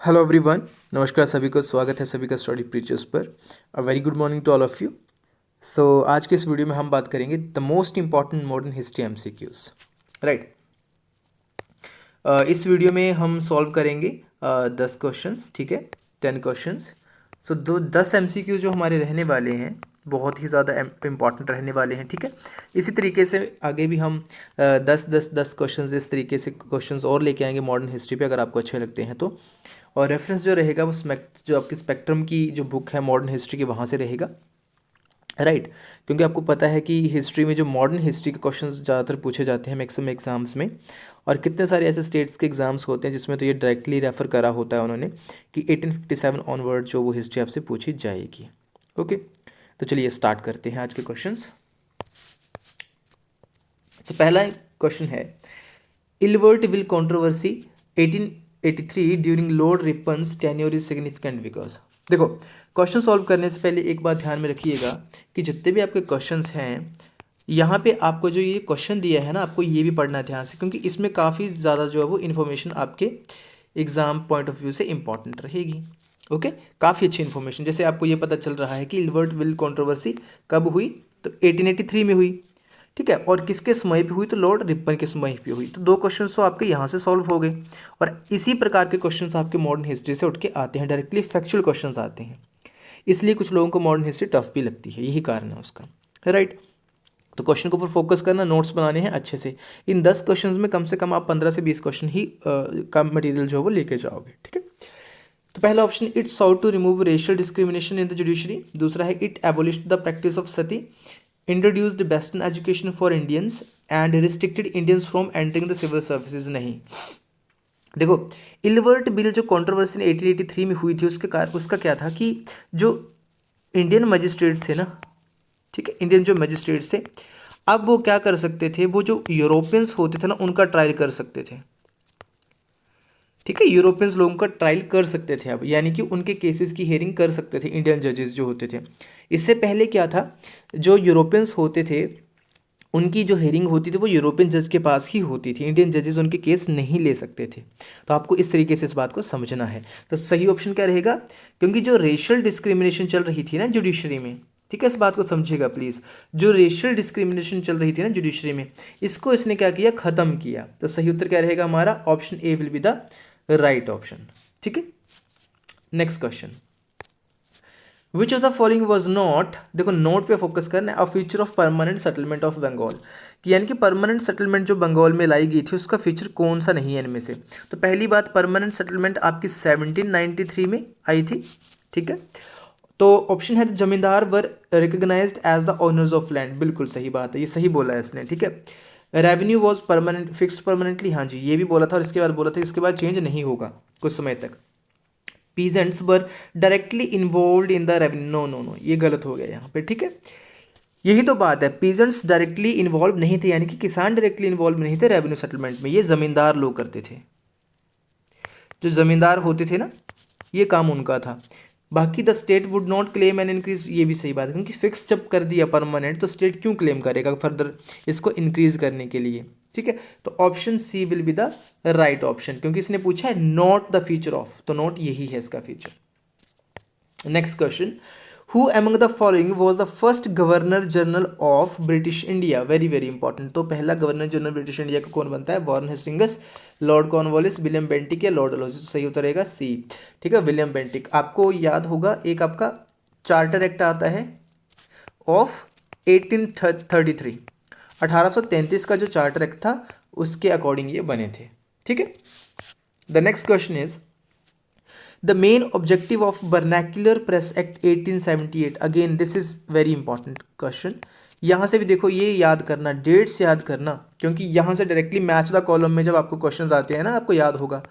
Hello everyone, नमस्कार सभी को, स्वागत है सभी का स्टडी प्रीचर्स पर। A very good morning to all of you. आज के इस वीडियो में हम बात करेंगे the most important modern history MCQs. Right. इस वीडियो में हम सॉल्व करेंगे 10 क्वेश्चंस, ठीक है, 10 क्वेश्चंस। दो 10 एमसीक्यूज जो हमारे रहने वाले हैं बहुत ही ज़्यादा इम्पॉर्टेंट रहने वाले हैं, ठीक है। इसी तरीके से आगे भी हम 10 क्वेश्चंस इस तरीके से क्वेश्चंस और लेके आएंगे मॉडर्न हिस्ट्री पे, अगर आपको अच्छे लगते हैं तो। और रेफरेंस जो रहेगा वो जो आपकी स्पेक्ट्रम की जो बुक है मॉडर्न हिस्ट्री की, वहाँ से रहेगा। राइट। क्योंकि आपको पता है कि हिस्ट्री में जो मॉडर्न हिस्ट्री के क्वेश्चंस ज़्यादातर पूछे जाते हैं मैक्सिमम एग्जाम्स में। और कितने सारे ऐसे स्टेट्स के एग्जाम्स होते हैं जिसमें तो ये डायरेक्टली रेफर करा होता है उन्होंने कि 1857 ऑनवर्ड जो वो हिस्ट्री आपसे पूछी जाएगी। ओके, तो चलिए स्टार्ट करते हैं आज के क्वेश्चंस। पहला क्वेश्चन है, Ilbert bill controversy 1883 during Lord Ripon's tenure is significant because. देखो, क्वेश्चन सॉल्व करने से पहले एक बात ध्यान में रखिएगा कि जितने भी आपके क्वेश्चंस हैं यहाँ पे आपको जो ये क्वेश्चन दिया है ना, आपको ये भी पढ़ना है ध्यान से, क्योंकि इसमें काफ़ी ज़्यादा जो है वो इन्फॉर्मेशन आपके एग्जाम पॉइंट ऑफ व्यू से इंपॉर्टेंट रहेगी। ओके, काफ़ी अच्छी इन्फॉर्मेशन। जैसे आपको ये पता चल रहा है कि इल्बर्ट विल कंट्रोवर्सी कब हुई, तो 1883 में हुई, ठीक है। और किसके समय पे हुई, तो लॉर्ड रिपन के समय पे हुई। तो दो क्वेश्चन तो आपके यहाँ से सॉल्व हो गए। और इसी प्रकार के क्वेश्चन आपके मॉडर्न हिस्ट्री से उठ के आते हैं, डायरेक्टली फैक्चुअल क्वेश्चन आते हैं। इसलिए कुछ लोगों को मॉडर्न हिस्ट्री टफ भी लगती है, यही कारण है उसका। राइट। तो क्वेश्चन के ऊपर फोकस करना, नोट्स बनाने हैं अच्छे से। इन 10 क्वेश्चंस में कम से कम आप 15 से 20 क्वेश्चन ही का मटेरियल जो है वो लेके जाओगे, ठीक है। तो पहला option, it sought to remove racial discrimination in the judiciary. दूसरा है, it abolished the practice of sati, introduced western education for Indians and restricted Indians from entering the civil services. नहीं, देखो, इल्बर्ट बिल जो कंट्रोवर्सी 1883 में हुई थी उसका क्या था कि जो इंडियन मजिस्ट्रेट्स थे ना, ठीक है, इंडियन जो मजिस्ट्रेट्स थे, अब वो क्या कर सकते थे, वो जो यूरोपियंस होते थे ना उनका ट्रायल कर सकते थे, ठीक है। यूरोपियंस लोगों का ट्रायल कर सकते थे अब, यानी कि उनके केसेस की हियरिंग कर सकते थे इंडियन जजेस जो होते थे। इससे पहले क्या था, जो यूरोपियंस होते थे उनकी जो हियरिंग होती थी वो यूरोपियन जज के पास ही होती थी, इंडियन जजेस उनके केस नहीं ले सकते थे। तो आपको इस तरीके से इस बात को समझना है। तो सही ऑप्शन क्या रहेगा, क्योंकि जो रेशियल डिस्क्रिमिनेशन चल रही थी ना जुडिशरी में, ठीक है, इस बात को समझिएगा प्लीज़। जो रेशियल डिस्क्रिमिनेशन चल रही थी ना जुडिशरी में, इसको इसने क्या किया, ख़त्म किया। तो सही उत्तर क्या रहेगा हमारा, option A will be the right option, ठीक है। Next question, which of the following was not, देखो नोट पे फोकस करना है, a feature of permanent settlement of Bengal, कि यानी कि परमानेंट सेटलमेंट जो बंगाल में लाई गई थी उसका फीचर कौन सा नहीं है इनमें से। तो पहली बात, परमानेंट सेटलमेंट आपकी 1793 में आई थी, ठीक है। तो ऑप्शन है, zamindar were recognised as the owners of land, बिल्कुल सही बात है, ये सही बोला है इसने, ठीक है। Revenue was permanent fixed permanently, हाँ जी, ये भी बोला था। और इसके बाद बोला था इसके बाद चेंज नहीं होगा कुछ समय तक। Peasants were directly involve in the revenue, no no no, ये गलत हो गया यहाँ पे, ठीक है। यही तो बात है, पीजेंट्स डायरेक्टली इन्वॉल्व नहीं थे, यानी कि किसान डायरेक्टली इन्वॉल्व नहीं थे रेवेन्यू सेटलमेंट में, ये जमींदार लोग करते थे। जो जमींदार होते थे ना, ये काम उनका था। बाकी the state would not claim an increase, ये भी सही बात है, क्योंकि फिक्स जब कर दिया परमानेंट तो स्टेट क्यों क्लेम करेगा फर्दर इसको इंक्रीज करने के लिए, ठीक है। तो option C will be the right option, क्योंकि इसने पूछा है नॉट द फीचर ऑफ, तो नॉट यही है इसका feature. Next question, who among the following was the first governor general of British India, very very important. तो पहला गवर्नर जनरल ब्रिटिश इंडिया का कौन बनता है, Warren Hastings, Lord Cornwallis, William Bentinck या लॉर्ड डलहौजी। तो सही उत्तर रहेगा सी, ठीक है, विलियम बेंटिक। आपको याद होगा एक आपका चार्टर एक्ट आता है ऑफ 1833, 1833 का जो चार्टर एक्ट था उसके अकॉर्डिंग ये बने थे, ठीक है। The next question is, the main objective of vernacular press act 1878, again this is very important question. यहाँ से भी देखो, ये याद करना, डेट्स याद करना, क्योंकि यहाँ से डायरेक्टली मैच द कॉलम में जब आपको क्वेश्चंस आते हैं ना, आपको याद होगा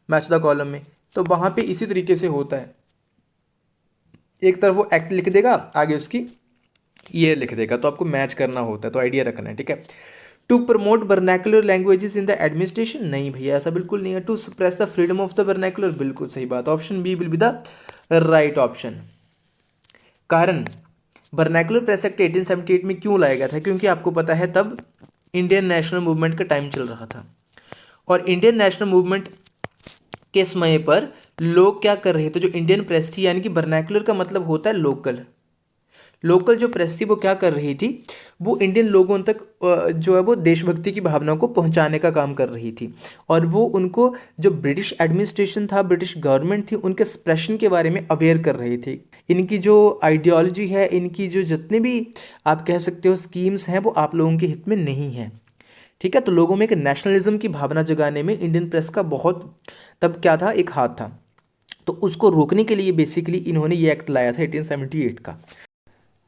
मैच द कॉलम में, तो वहाँ पे इसी तरीके से होता है। एक तरफ वो एक्ट लिख देगा, आगे उसकी ईयर लिख देगा, तो आपको मैच करना होता है, तो आइडिया रखना है, ठीक है। To promote vernacular languages in the administration, नहीं भैया ऐसा बिल्कुल नहीं है। To suppress the freedom of the vernacular, बिल्कुल सही बात, option B will be the right option. कारण, वर्नैकुलर प्रेस एक्ट 1878 में क्यों लाया गया था, क्योंकि आपको पता है तब इंडियन नेशनल मूवमेंट का टाइम चल रहा था, और इंडियन नेशनल मूवमेंट के समय पर लोग क्या कर रहे थे, जो इंडियन प्रेस थी, यानी कि वर्नैकुलर का मतलब होता है लोकल, लोकल जो प्रेस थी वो क्या कर रही थी, वो इंडियन लोगों तक जो है वो देशभक्ति की भावना को पहुंचाने का काम कर रही थी। और वो उनको, जो ब्रिटिश एडमिनिस्ट्रेशन था, ब्रिटिश गवर्नमेंट थी, उनके एक्सप्रेशन के बारे में अवेयर कर रही थी। इनकी जो आइडियोलॉजी है, इनकी जो जितने भी आप कह सकते हो स्कीम्स हैं, वो आप लोगों के हित में नहीं है। ठीक है, तो लोगों में एक नेशनलिज्म की भावना जगाने में इंडियन प्रेस का बहुत तब क्या था, एक हाथ था। तो उसको रोकने के लिए बेसिकली इन्होंने ये एक्ट लाया था 1878 का।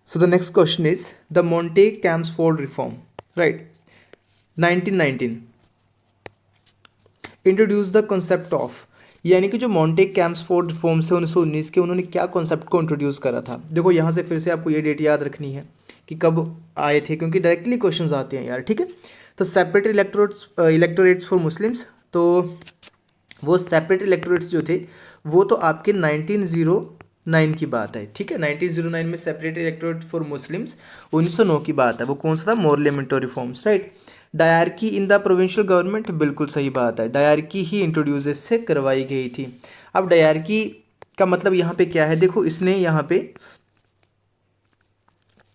So the next question is the Montague-Chelmsford reform, right? 1919 introduced the concept of, यानी कि जो मॉन्टेग कैम्सफोर्ड रिफॉर्म्स थे 1919 के, उन्होंने क्या कॉन्सेप्ट को इंट्रोड्यूस करा था। देखो यहाँ से फिर से आपको ये डेट याद रखनी है कि कब आए थे, क्योंकि डायरेक्टली क्वेश्चंस आते हैं यार। ठीक है, तो सेपरेट इलेक्टोरेट्स फॉर मुस्लिम्स, तो वो सेपरेट इलेक्टोरेट्स जो थे वो तो आपके 1909 की बात है। ठीक है, 1909 में सेपरेट इलेक्टोरेट फॉर मुस्लिम्स, 1909 की बात है। वो कौन सा था, Morley Minto reforms, right. Dyarchy in the provincial government, बिल्कुल सही बात है, डायरकी ही इंट्रोड्यूस इससे करवाई गई थी। अब डायरकी का मतलब यहाँ पे क्या है, देखो इसने यहाँ पे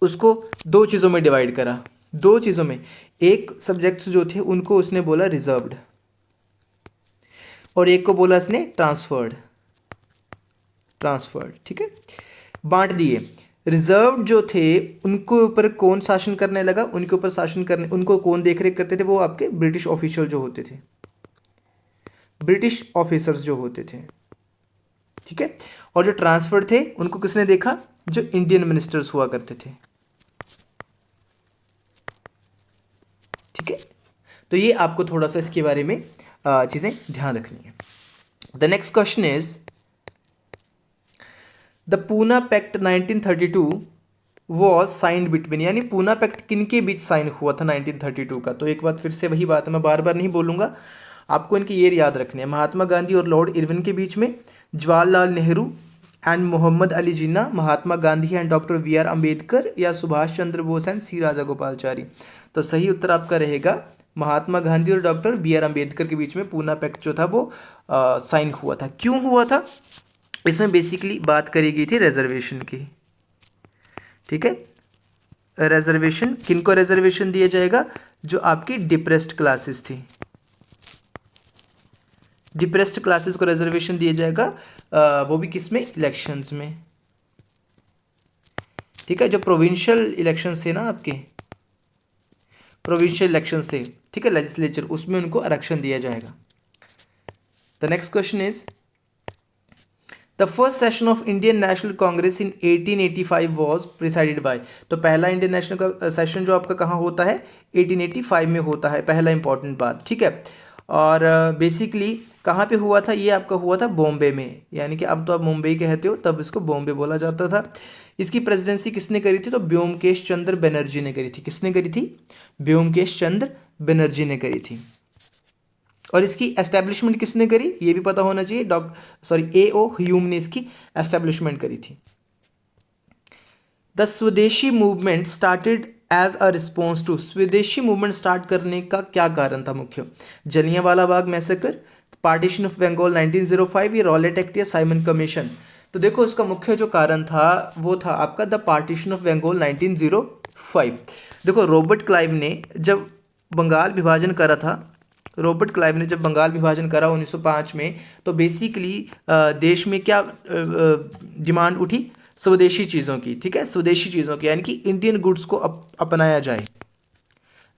उसको दो चीज़ों में डिवाइड करा, दो चीज़ों में। एक सब्जेक्ट्स जो थे उनको उसने बोला रिजर्व्ड, और एक को बोला इसने ट्रांसफर्ड। ठीक है, बांट दिए। रिजर्व जो थे उनको ऊपर कौन शासन करने लगा, उनके ऊपर शासन करने, उनको कौन देखरेख करते थे, वो आपके ब्रिटिश ऑफिशियल जो होते थे, ब्रिटिश ऑफिसर्स जो होते थे। ठीक है, और जो ट्रांसफर थे उनको किसने देखा, जो इंडियन मिनिस्टर्स हुआ करते थे। ठीक है, तो ये आपको थोड़ा सा इसके बारे में चीज़ें ध्यान रखनी है। The next question is the Poona pact 1932 was signed between, यानी पूना पैक्ट किन के बीच साइन हुआ था 1932 का। तो एक बात फिर से वही बात है, मैं बार बार नहीं बोलूँगा, आपको इनकी ये याद रखनी है। महात्मा गांधी और लॉर्ड इरविन के बीच में, Jawaharlal Nehru and Mohammad Ali Jinnah, Mahatma Gandhi and doctor V R Ambedkar, या Subhash Chandra Bose and C Rajagopalachari. तो सही उत्तर आपका रहेगा महात्मा गांधी और डॉक्टर बी आर अम्बेडकर के बीच में पूना पैक्ट जो था वो साइन हुआ था। क्यों हुआ था, इसमें बेसिकली बात करी गई थी रिजर्वेशन की। ठीक है, रिजर्वेशन, किनको रिजर्वेशन दिया जाएगा, जो आपकी डिप्रेस्ड क्लासेस थी, डिप्रेस्ड क्लासेस को रिजर्वेशन दिया जाएगा, वो भी किस में, इलेक्शंस में। ठीक है, जो प्रोविंशियल इलेक्शंस थे ना आपके, प्रोविंशियल इलेक्शंस थे, ठीक है, लेजिस्लेचर, उसमें उनको आरक्षण दिया जाएगा। The next question is the first session of Indian national Congress in 1885 was presided bye. तो पहला इंडियन नेशनल का सेशन जो आपका कहाँ होता है, 1885 में होता है, पहला इंपॉर्टेंट बात। ठीक है, और बेसिकली कहाँ पे हुआ था, ये आपका हुआ था बॉम्बे में, यानी कि अब तो आप मुंबई कहते हो, तब इसको बॉम्बे बोला जाता था। इसकी प्रेसिडेंसी किसने करी थी, तो ब्योमकेश चंद्र बनर्जी ने करी थी। किसने करी थी, ब्योमकेश चंद्र बनर्जी ने करी थी। और इसकी एस्टेब्लिशमेंट किसने करी, ये भी पता होना चाहिए, A.O. ह्यूम ने इसकी एस्टेब्लिशमेंट करी थी। The swadeshi movement started as a response to, swadeshi movement start करने का क्या कारण था मुख्य, Jallianwala Bagh massacre, partition of Bengal 1905, या रॉलेट एक्ट, या साइमन कमीशन। तो देखो इसका मुख्य जो कारण था वो था आपका द पार्टीशन ऑफ बंगाल 1905। देखो रॉबर्ट क्लाइव ने जब बंगाल विभाजन करा था, रॉबर्ट क्लाइव ने जब बंगाल विभाजन करा 1905 में, तो बेसिकली देश में क्या डिमांड उठी, स्वदेशी चीज़ों की। ठीक है, स्वदेशी चीज़ों की, यानी कि इंडियन गुड्स को अपनाया जाए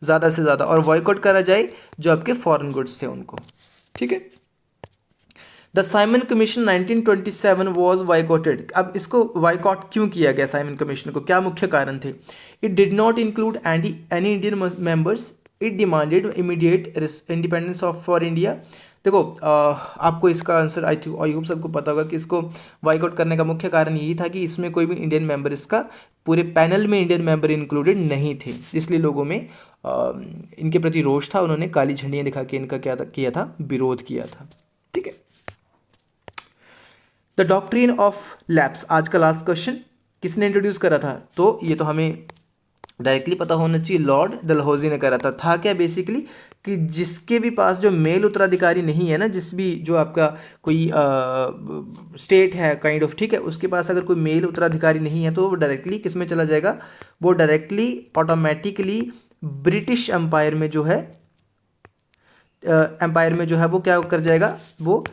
ज़्यादा से ज़्यादा, और बॉयकॉट करा जाए जो आपके फॉरेन गुड्स थे उनको। ठीक है, द साइमन कमीशन 1927 वॉज वाइकॉटेड। अब इसको वाइकॉट क्यों किया गया साइमन कमीशन को, क्या मुख्य कारण थे, it did not include any Indian members, it demanded immediate independence of for India. देखो आपको इसका आंसर आई होप सबको पता होगा कि इसको वाइकआउट करने का मुख्य कारण यही था कि इसमें कोई भी इंडियन मेंबर, इसका पूरे पैनल में इंडियन मेंबर इंक्लूडेड नहीं थे, इसलिए लोगों में इनके प्रति रोष था, उन्होंने काली झंडियाँ दिखा के इनका क्या किया था, विरोध किया था। ठीक है, द डॉक्ट्रिन ऑफ लैप्स, आज का लास्ट क्वेश्चन, किसने इंट्रोड्यूस करा था, तो ये तो हमें डायरेक्टली पता होना चाहिए, लॉर्ड डलहौजी ने करा था क्या बेसिकली कि जिसके भी पास जो मेल उत्तराधिकारी नहीं है ना, जिस भी जो आपका कोई स्टेट है काइंड ऑफ, ठीक है, उसके पास अगर कोई मेल उत्तराधिकारी नहीं है तो वो डायरेक्टली किस में चला जाएगा, वो डायरेक्टली ऑटोमेटिकली ब्रिटिश एम्पायर में जो है वो क्या कर जाएगा, वो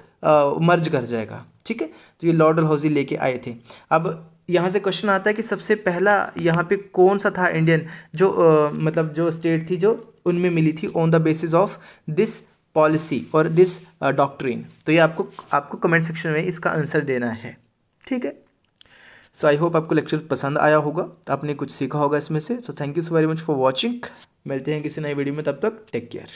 मर्ज कर जाएगा, ठीक है। तो ये लॉर्ड डलहौजी लेके आए थे। अब यहाँ से क्वेश्चन आता है कि सबसे पहला यहाँ पे कौन सा था इंडियन जो मतलब जो स्टेट थी जो उनमें मिली थी on the basis of this policy और दिस डॉक्ट्रिन। तो ये आपको कमेंट सेक्शन में इसका आंसर देना है, ठीक है। सो आई होप आपको लेक्चर पसंद आया होगा, आपने कुछ सीखा होगा इसमें से। So thank you so very much for watching. मिलते हैं किसी नई वीडियो में, तब तक टेक केयर।